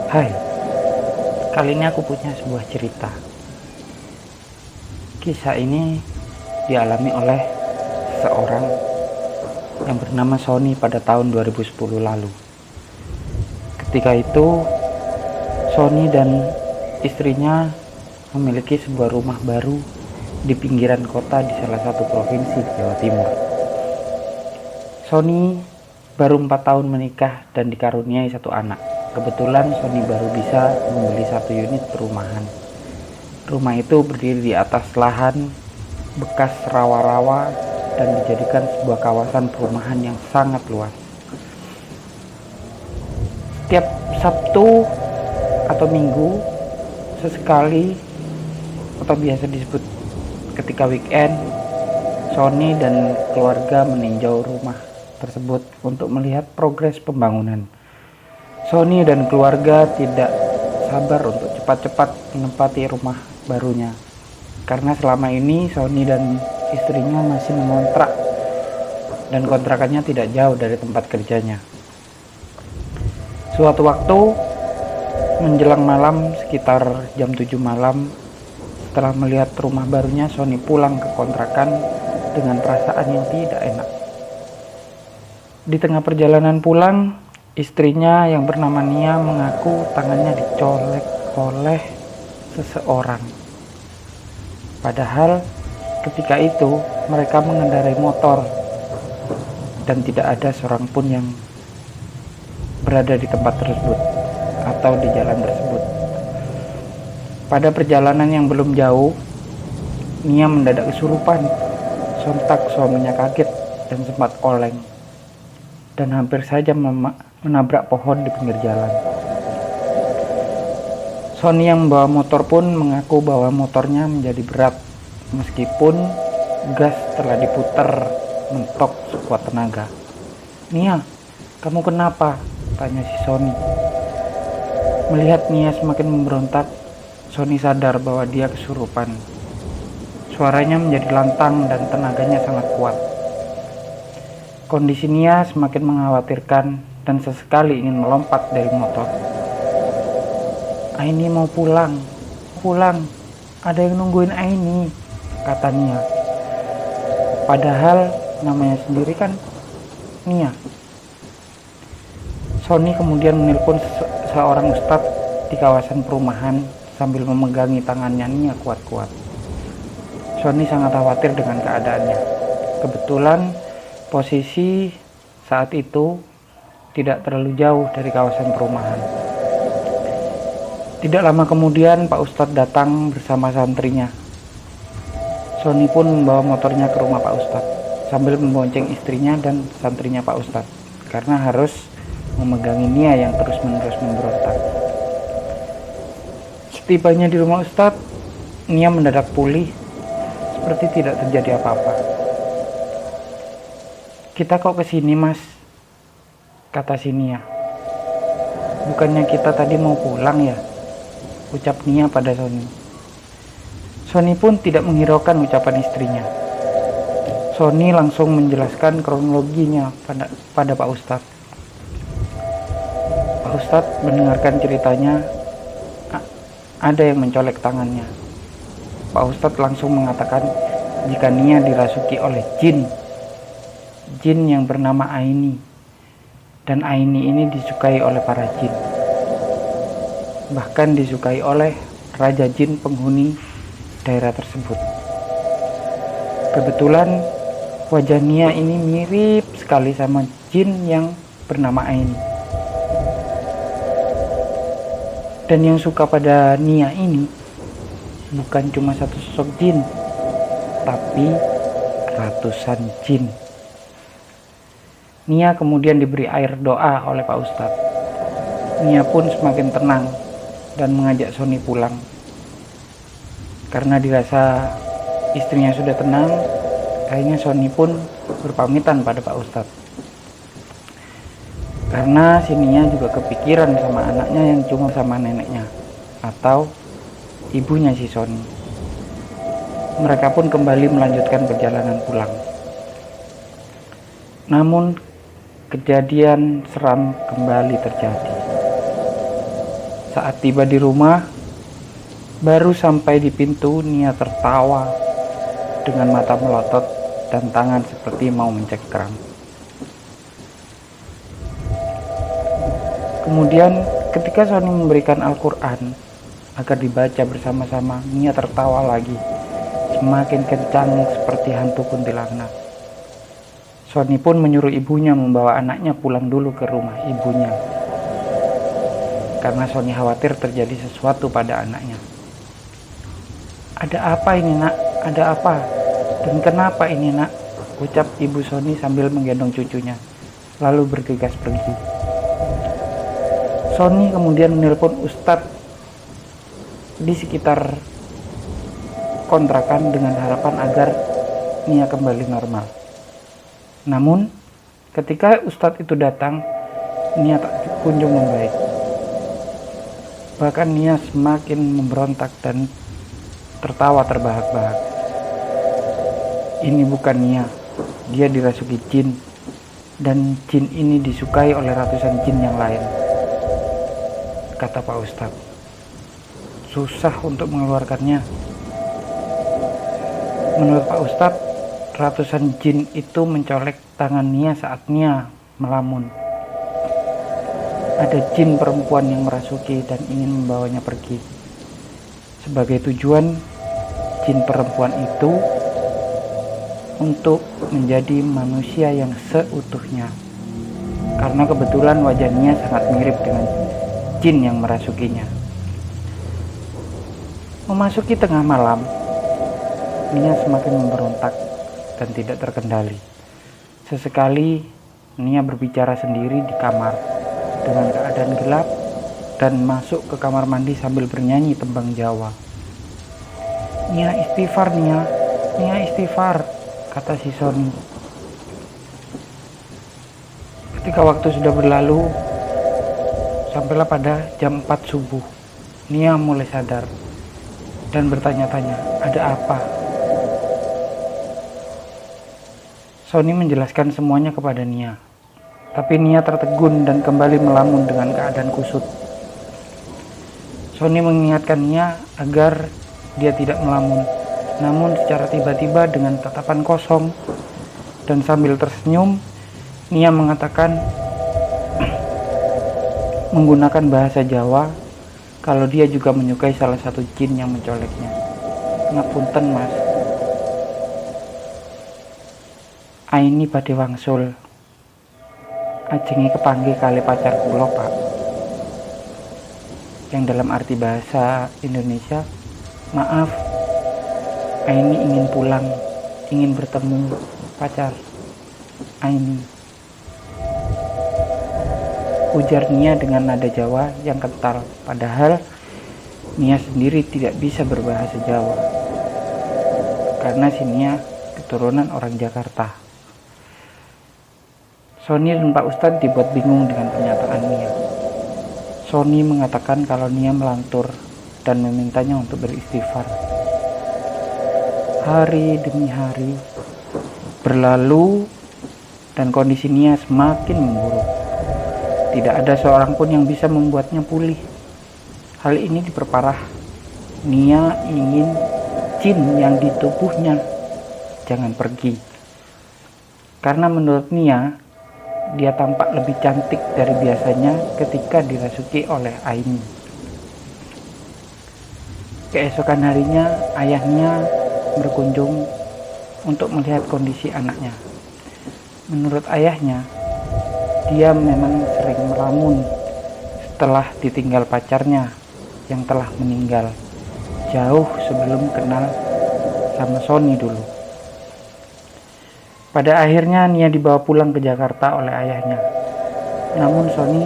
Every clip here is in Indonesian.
Hai, kali ini aku punya sebuah cerita. Kisah ini dialami oleh seseorang yang bernama Sony pada tahun 2010 lalu. Ketika itu, Sony dan istrinya memiliki sebuah rumah baru di pinggiran kota di salah satu provinsi di Jawa Timur. Sony baru 4 tahun menikah dan dikaruniai satu anak. Kebetulan Sony baru bisa membeli satu unit perumahan. Rumah itu berdiri di atas lahan bekas rawa-rawa dan dijadikan sebuah kawasan perumahan yang sangat luas. Setiap Sabtu atau Minggu sesekali, atau biasa disebut ketika weekend, Sony dan keluarga meninjau rumah tersebut untuk melihat progres pembangunan. Sony dan keluarga tidak sabar untuk cepat-cepat menempati rumah barunya, karena selama ini Sony dan istrinya masih mengontrak dan kontrakannya tidak jauh dari tempat kerjanya. Suatu waktu menjelang malam, sekitar jam 7 malam, setelah melihat rumah barunya, Sony pulang ke kontrakan dengan perasaan yang tidak enak. Di tengah perjalanan pulang, istrinya yang bernama Nia mengaku tangannya dicolek oleh seseorang. Padahal ketika itu mereka mengendarai motor dan tidak ada seorang pun yang berada di tempat tersebut atau di jalan tersebut. Pada perjalanan yang belum jauh, Nia mendadak kesurupan. Sontak suaminya kaget dan sempat oleng dan hampir saja menabrak pohon di pinggir jalan. Sony yang membawa motor pun mengaku bahwa motornya menjadi berat meskipun gas telah diputar mentok sekuat tenaga. "Nia, kamu kenapa?" tanya si Sony. Melihat Nia semakin memberontak, Sony sadar bahwa dia kesurupan. Suaranya menjadi lantang dan tenaganya sangat kuat. Kondisi Nia semakin mengkhawatirkan dan sesekali ingin melompat dari motor. "Aini mau pulang, ada yang nungguin Aini," kata Nia. Padahal namanya sendiri kan Nia. Sony kemudian menelpon seorang ustadz di kawasan perumahan sambil memegangi tangannya Nia kuat-kuat. Sony sangat khawatir dengan keadaannya. Kebetulan posisi saat itu tidak terlalu jauh dari kawasan perumahan. Tidak lama kemudian Pak Ustadz datang bersama santrinya. Sony pun membawa motornya ke rumah Pak Ustadz sambil membonceng istrinya dan santrinya Pak Ustadz, karena harus memegangi Nia yang terus-menerus memberontak. Setibanya di rumah Ustadz, Nia mendadak pulih seperti tidak terjadi apa-apa. "Kita kok kesini, Mas?" kata si Nia. "Bukannya kita tadi mau pulang ya?" ucap Nia pada Sony. Sony pun tidak menghiraukan ucapan istrinya. Sony langsung menjelaskan kronologinya pada Pak Ustadz. Pak Ustadz mendengarkan ceritanya, ada yang mencolek tangannya. Pak Ustadz langsung mengatakan jika Nia dirasuki oleh jin yang bernama Aini, dan Aini ini disukai oleh para jin, bahkan disukai oleh raja jin penghuni daerah tersebut. Kebetulan wajah Nia ini mirip sekali sama jin yang bernama Aini. Dan yang suka pada Nia ini bukan cuma satu sosok jin, tapi ratusan jin. Nia kemudian diberi air doa oleh Pak Ustadz. Nia pun semakin tenang dan mengajak Sony pulang. Karena dirasa istrinya sudah tenang, akhirnya Sony pun berpamitan pada Pak Ustadz. Karena si Nia juga kepikiran sama anaknya yang cuma sama neneknya atau ibunya si Sony. Mereka pun kembali melanjutkan perjalanan pulang. Namun kejadian seram kembali terjadi. Saat tiba di rumah, baru sampai di pintu, Nia tertawa dengan mata melotot dan tangan seperti mau mencengkram. Kemudian ketika Sony memberikan Al-Quran agar dibaca bersama-sama, Nia tertawa lagi, semakin kencang seperti hantu kuntilanak. Sony pun menyuruh ibunya membawa anaknya pulang dulu ke rumah ibunya, karena Sony khawatir terjadi sesuatu pada anaknya. "Ada apa ini, Nak? Ada apa? Dan kenapa ini, Nak?" ucap ibu Sony sambil menggendong cucunya, lalu bergegas pergi. Sony kemudian menelpon Ustadz di sekitar kontrakan dengan harapan agar Nia kembali normal. Namun, ketika Ustadz itu datang, Nia tak kunjung membaik. Bahkan Nia semakin memberontak dan tertawa terbahak-bahak. Ini bukan Nia, dia dirasuki jin, dan jin ini disukai oleh ratusan jin yang lain, kata Pak Ustadz. Susah untuk mengeluarkannya. Menurut Pak Ustadz, ratusan jin itu mencolek tangan Nia saat Nia melamun. Ada jin perempuan yang merasuki dan ingin membawanya pergi. Sebagai tujuan, jin perempuan itu untuk menjadi manusia yang seutuhnya. Karena kebetulan wajah Nia sangat mirip dengan jin yang merasukinya. Memasuki tengah malam, Nia semakin memberontak dan tidak terkendali. Sesekali Nia berbicara sendiri di kamar dengan keadaan gelap dan masuk ke kamar mandi sambil bernyanyi tembang Jawa. "Nia istighfar, Nia istighfar," kata si Sony. Ketika waktu sudah berlalu, sampailah pada jam 4 subuh, Nia mulai sadar dan bertanya-tanya, ada apa? Sony menjelaskan semuanya kepada Nia, tapi Nia tertegun dan kembali melamun dengan keadaan kusut. Sony mengingatkan Nia agar dia tidak melamun, namun secara tiba-tiba dengan tatapan kosong dan sambil tersenyum, Nia mengatakan menggunakan bahasa Jawa kalau dia juga menyukai salah satu jin yang mencoleknya. "Ngapunten, Mas. Aini badhe wangsul. Ajengi kepanggih kali pacar kula, Pak." Yang dalam arti bahasa Indonesia, "Maaf, Aini ingin pulang, ingin bertemu pacar Aini," ujar Nia dengan nada Jawa yang kental, padahal Nia sendiri tidak bisa berbahasa Jawa karena si Nia keturunan orang Jakarta. Sony dan Pak Ustadz dibuat bingung dengan pernyataan Nia. Sony mengatakan kalau Nia melantur dan memintanya untuk beristighfar. Hari demi hari berlalu dan kondisi Nia semakin memburuk. Tidak ada seorang pun yang bisa membuatnya pulih. Hal ini diperparah. Nia ingin jin yang di tubuhnya jangan pergi. Karena menurut Nia, dia tampak lebih cantik dari biasanya ketika dirasuki oleh Aini. Keesokan harinya, ayahnya berkunjung untuk melihat kondisi anaknya. Menurut ayahnya, dia memang sering melamun setelah ditinggal pacarnya yang telah meninggal jauh sebelum kenal sama Sony dulu. Pada akhirnya Nia dibawa pulang ke Jakarta oleh ayahnya. Namun Sony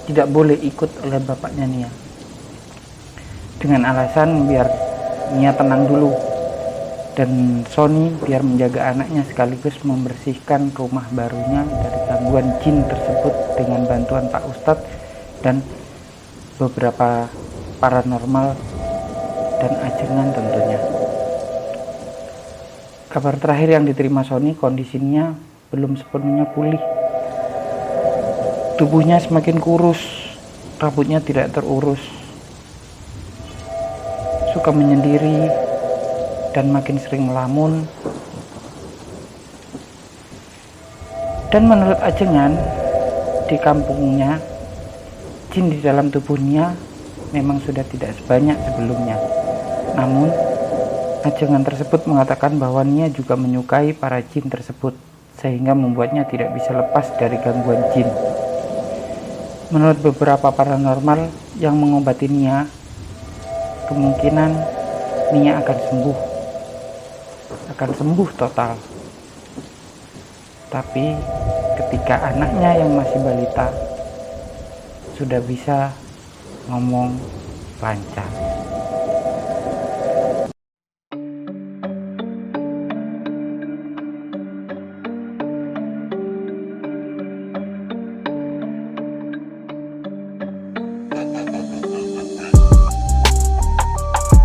tidak boleh ikut oleh bapaknya Nia, dengan alasan biar Nia tenang dulu dan Sony biar menjaga anaknya sekaligus membersihkan rumah barunya dari gangguan jin tersebut dengan bantuan Pak Ustadz dan beberapa paranormal dan ajengan tentunya. Kabar terakhir yang diterima Sony, kondisinya belum sepenuhnya pulih. Tubuhnya semakin kurus rambutnya tidak terurus, suka menyendiri, dan makin sering melamun. Dan menurut Ajengan, di kampungnya, jin di dalam tubuhnya memang sudah tidak sebanyak sebelumnya. Namun, Ajengan tersebut mengatakan bahwa Nia juga menyukai para jin tersebut, sehingga membuatnya tidak bisa lepas dari gangguan jin. Menurut beberapa paranormal yang mengobati Nia, kemungkinan Nia akan sembuh total. Tapi ketika anaknya yang masih balita sudah bisa ngomong lancar.